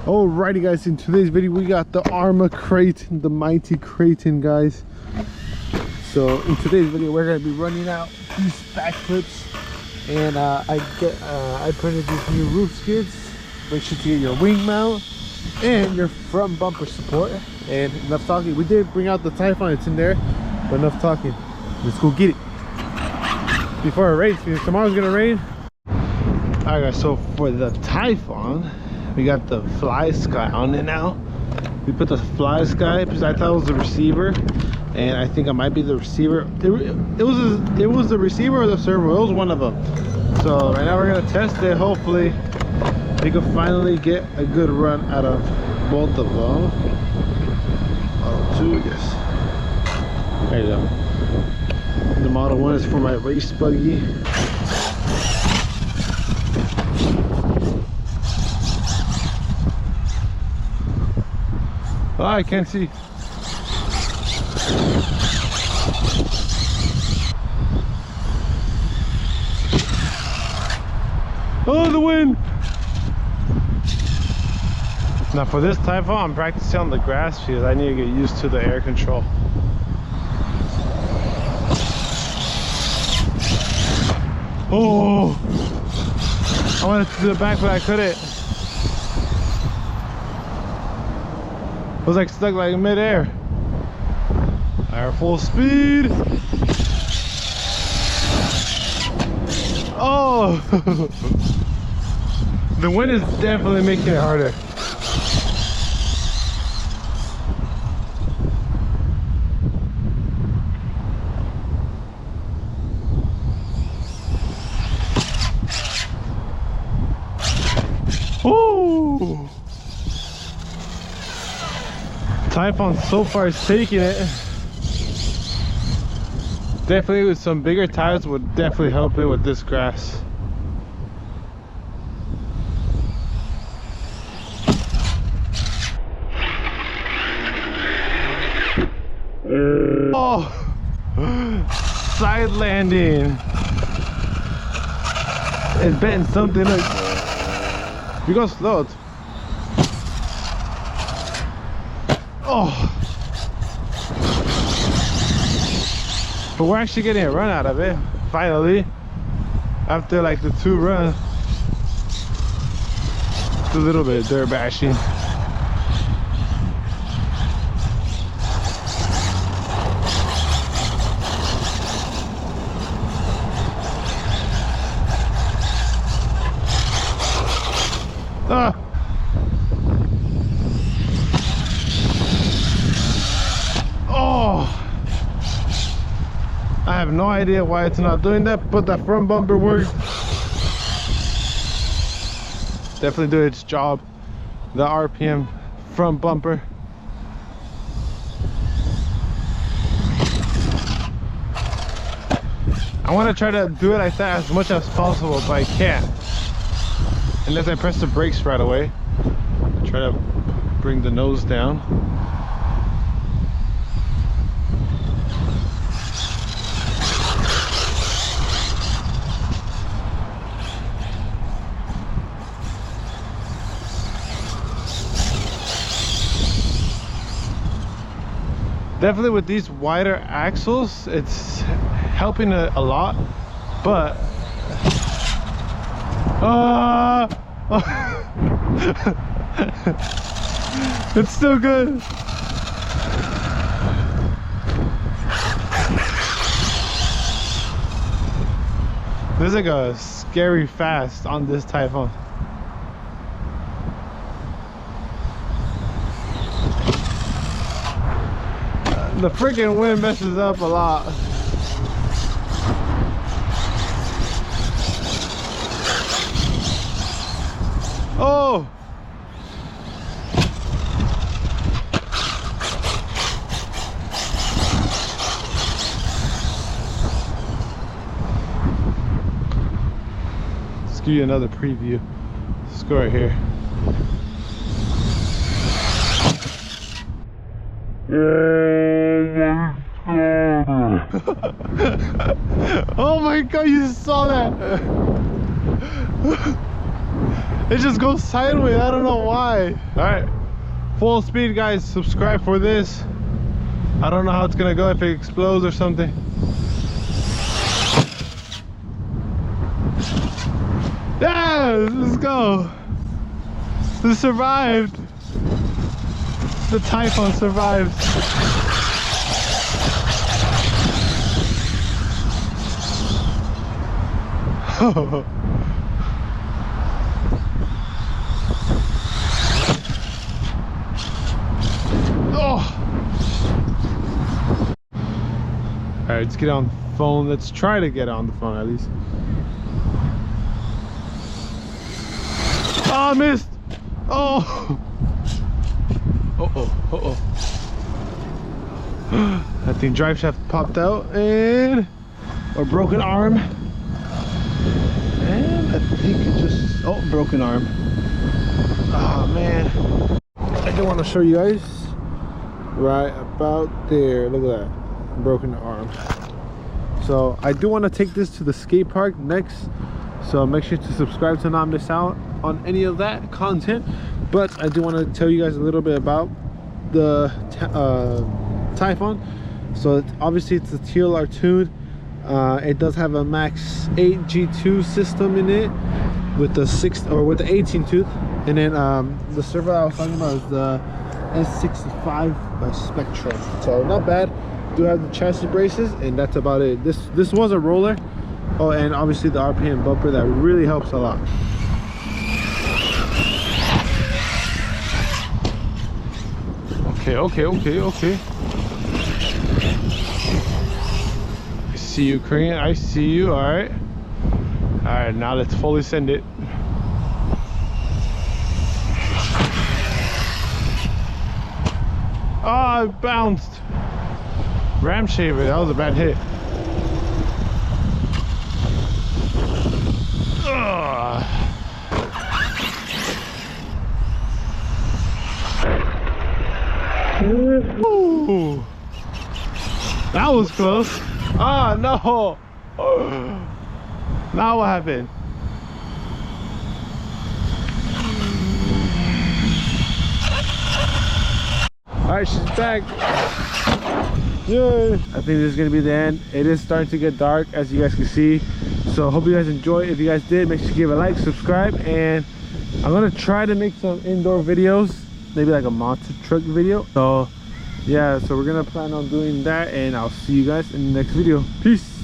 Alrighty guys, in today's video we got the Arma Creighton, the mighty Creighton, guys. So in today's video we're going to be running out these back clips, and I printed these new roof skids. Make sure to get your wing mount and your front bumper support. And enough talking, we did bring out the Typhon, it's in there, but enough talking, let's go get it before it rains, because tomorrow's gonna rain. Alright guys, so for the Typhon we got the fly sky on it now. We put the fly sky because I thought it was the receiver, and I think it might be the receiver. It was the receiver or the servo. It was one of them. So right now we're gonna test it. Hopefully we can finally get a good run out of both of them. Model 2, yes. There you go. The Model 1 is for my race buggy. Oh, I can't see. Oh, the wind! Now for this Typhon, I'm practicing on the grass because I need to get used to the air control. Oh! I wanted to do the back, but I couldn't. I was like stuck like in mid-air. Alright, full speed. Oh! The wind is definitely making it harder. Oh! Typhon so far is taking it. Definitely with some bigger tires would definitely help it with this grass. Oh! Side landing. It's betting something like. You go slow. Oh, but we're actually getting a run out of it finally after like the 2 runs. It's a little bit dirt bashing. Ah. I have no idea why it's not doing that, but that front bumper worked. Definitely do its job. The RPM front bumper. I want to try to do it like that as much as possible, but I can't unless I press the brakes right away. Try to bring the nose down. Definitely with these wider axles, it's helping a lot, but it's still good. This is like a scary fast on this Typhon. The freaking wind messes up a lot. Oh! Let's give you another preview. Let's go right here. Oh my god, you saw that. It just goes sideways. I don't know why. All right, full speed, guys. Subscribe for this. I don't know how it's gonna go, if it explodes or something. Yeah, let's go. This survived. The Typhon survived. Oh. All right, let's get on the phone. Let's try to get on the phone at least. Oh, I missed. Oh. Oh. That thing drive shaft popped out, and a broken arm. And I think it just, oh, broken arm. Oh man. I do want to show you guys right about there. Look at that. Broken arm. So I do want to take this to the skate park next, so make sure to subscribe to not miss out on any of that content. But I do want to tell you guys a little bit about the Typhon. So obviously it's a TLR tuned. It does have a max 8 G2 system in it with the 18 tooth, and then the servo I was talking about is the S65 by Spectrum. So not bad. Do have the chassis braces, and that's about it. This was a roller. Oh, and obviously the RPM bumper, that really helps a lot. Okay. I see you, Korean. I see you. All right, now let's fully send it. Oh, it bounced. Ram shaver, that was a bad hit. Ugh. Ooh. That was close. Ah, no. Now what happened? All right, she's back. Yay. I think this is gonna be the end. It is starting to get dark, as you guys can see. So hope you guys enjoy. If you guys did, make sure to give a like, subscribe, and I'm gonna try to make some indoor videos, maybe like a monster truck video. So yeah, so we're gonna plan on doing that, and I'll see you guys in the next video. Peace.